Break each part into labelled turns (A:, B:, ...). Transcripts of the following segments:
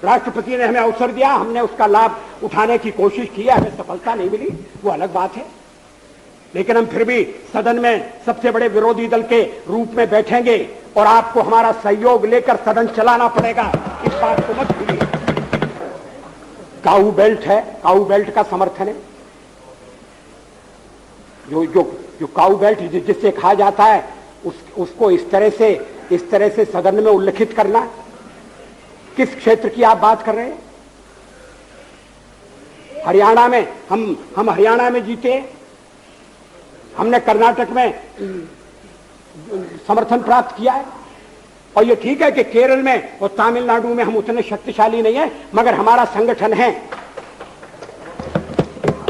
A: राष्ट्रपति ने हमें अवसर दिया, हमने उसका लाभ उठाने की कोशिश की, हमें सफलता नहीं मिली, वो अलग बात है। लेकिन हम फिर भी सदन में सबसे बड़े विरोधी दल के रूप में बैठेंगे और आपको हमारा सहयोग लेकर सदन चलाना पड़ेगा, इस बात को मत भूलिए। काऊ बेल्ट है, काऊ बेल्ट का समर्थन है। जो काऊ बेल्ट जिससे कहा जाता है उसको इस तरह से सदन में उल्लेखित करना, किस क्षेत्र की आप बात कर रहे हैं? हरियाणा में हम हरियाणा में जीते, हमने कर्नाटक में समर्थन प्राप्त किया है, और ये ठीक है कि केरल में और तमिलनाडु में हम उतने शक्तिशाली नहीं है, मगर हमारा संगठन है।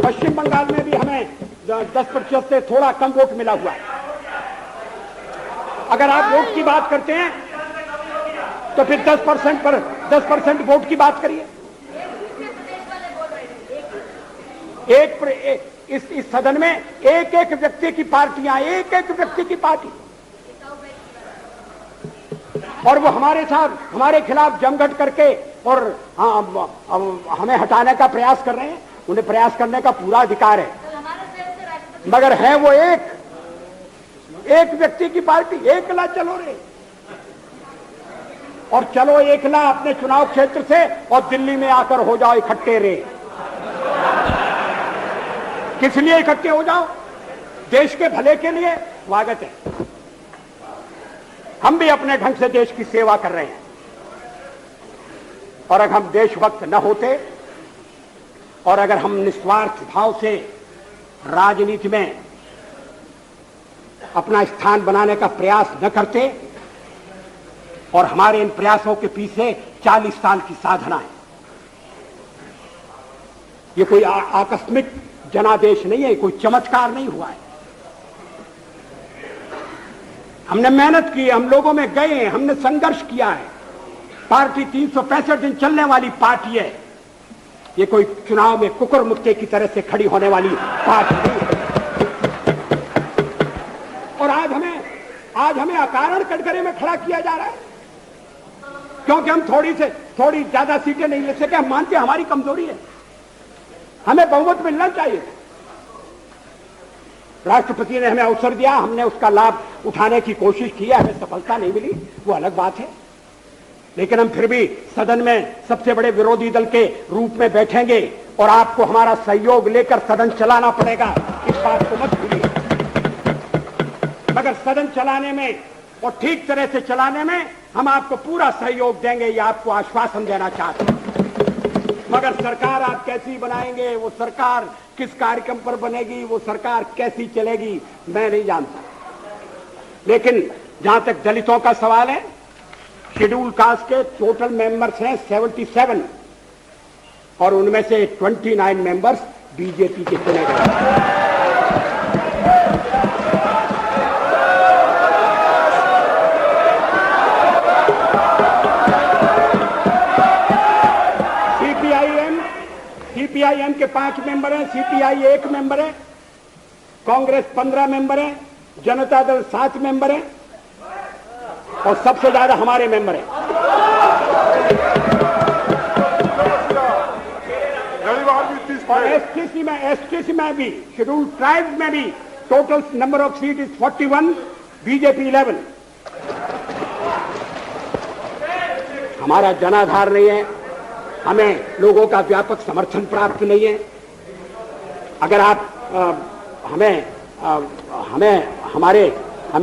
A: पश्चिम बंगाल में भी हमें 10% से थोड़ा कम वोट मिला हुआ है। अगर आप वोट की बात करते हैं तो फिर 10% वोट की बात करिए। इस सदन में एक एक व्यक्ति की पार्टियां, एक एक व्यक्ति की पार्टी, और वो हमारे साथ हमारे खिलाफ जमघट करके और हमें हटाने का प्रयास कर रहे हैं। उन्हें प्रयास करने का पूरा अधिकार है, मगर है वो एक व्यक्ति की पार्टी। एकला चलो रे, और चलो एकला अपने चुनाव क्षेत्र से और दिल्ली में आकर हो जाओ इकट्ठे रे। किस लिए इकट्ठे हो जाओ? देश के भले के लिए। स्वागत है, हम भी अपने ढंग से देश की सेवा कर रहे हैं, और अगर हम देशभक्त न होते और अगर हम निस्वार्थ भाव से राजनीति में अपना स्थान बनाने का प्रयास न करते, और हमारे इन प्रयासों के पीछे 40 साल की साधना है। ये कोई आकस्मिक जनादेश नहीं है, कोई चमत्कार नहीं हुआ है। हमने मेहनत की, हम लोगों में गए, हमने संघर्ष किया है। पार्टी 365 दिन चलने वाली पार्टी है, ये कोई चुनाव में कुकुर मुक्के की तरह से खड़ी होने वाली पार्टी नहीं है। और आज हमें अकारण कटघरे में खड़ा किया जा रहा है, क्योंकि हम थोड़ी ज्यादा सीटें नहीं ले सके। हम मानते हैं हमारी कमजोरी है, हमें बहुमत मिलना चाहिए। राष्ट्रपति ने हमें अवसर दिया, हमने उसका लाभ उठाने की कोशिश की, हमें सफलता नहीं मिली, वो अलग बात है। लेकिन हम फिर भी सदन में सबसे बड़े विरोधी दल के रूप में बैठेंगे और आपको हमारा सहयोग लेकर सदन चलाना पड़ेगा, इस बात को मत भूलिए। मगर सदन चलाने में और ठीक तरह से चलाने में हम आपको पूरा सहयोग देंगे, ये आपको आश्वासन देना चाहते हैं। मगर सरकार आप कैसी बनाएंगे, वो सरकार किस कार्यक्रम पर बनेगी, वो सरकार कैसी चलेगी, मैं नहीं जानता। लेकिन जहां तक दलितों का सवाल है, शेड्यूल कास्ट के टोटल मेंबर्स हैं 77, और उनमें से 29 मेंबर्स बीजेपी के चुने गए। सीपीआईएम के 5 मेंबर हैं, सीपीआई 1 मेंबर है, कांग्रेस 15 मेंबर है, जनता दल 7 मेंबर है, और सबसे ज्यादा हमारे मेंबर हैं। एसटीसी में भी, शेड्यूल ट्राइब्स में भी total number of seat is 41, BJP 11। हमारा जनाधार नहीं है, हमें लोगों का व्यापक समर्थन प्राप्त नहीं है। अगर आप हमें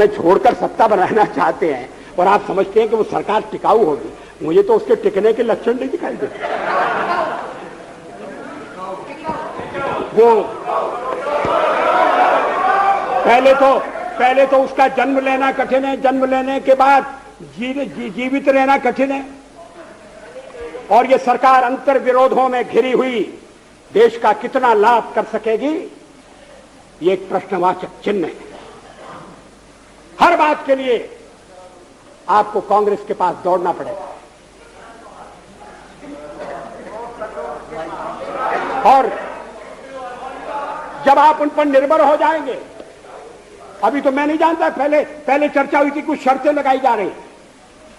A: छोड़कर सत्ता बनाना चाहते हैं और आप समझते हैं कि वो सरकार टिकाऊ होगी, मुझे तो उसके टिकने के लक्षण नहीं दिखाई देते। वो पहले तो उसका जन्म लेना कठिन है, जन्म लेने के बाद जीवित रहना कठिन है, और ये सरकार अंतर विरोधों में घिरी हुई देश का कितना लाभ कर सकेगी, ये एक प्रश्नवाचक चिन्ह है। हर बात के लिए आपको कांग्रेस के पास दौड़ना पड़ेगा, और जब आप उन पर निर्भर हो जाएंगे, अभी तो मैं नहीं जानता, पहले चर्चा हुई थी, कुछ शर्तें लगाई जा रही,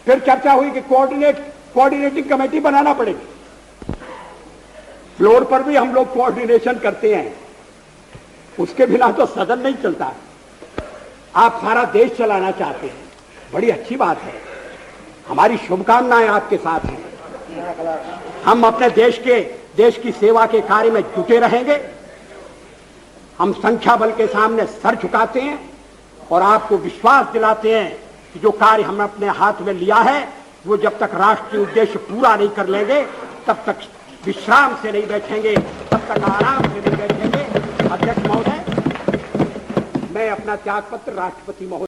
A: फिर चर्चा हुई कि कोऑर्डिनेट कोऑर्डिनेटिंग कमेटी बनाना पड़ेगी। फ्लोर पर भी हम लोग कोऑर्डिनेशन करते हैं, उसके बिना तो सदन नहीं चलता। आप सारा देश चलाना चाहते हैं, बड़ी अच्छी बात है, हमारी शुभकामनाएं आपके साथ हैं। हम अपने देश की सेवा के कार्य में जुटे रहेंगे। हम संख्या बल के सामने सर झुकाते हैं और आपको विश्वास दिलाते हैं कि जो कार्य हमने अपने हाथ में लिया है वो जब तक राष्ट्रीय उद्देश्य पूरा नहीं कर लेंगे तब तक विश्राम से नहीं बैठेंगे, तब तक आराम से नहीं बैठेंगे। अध्यक्ष महोदय, मैं अपना त्यागपत्र राष्ट्रपति महोदय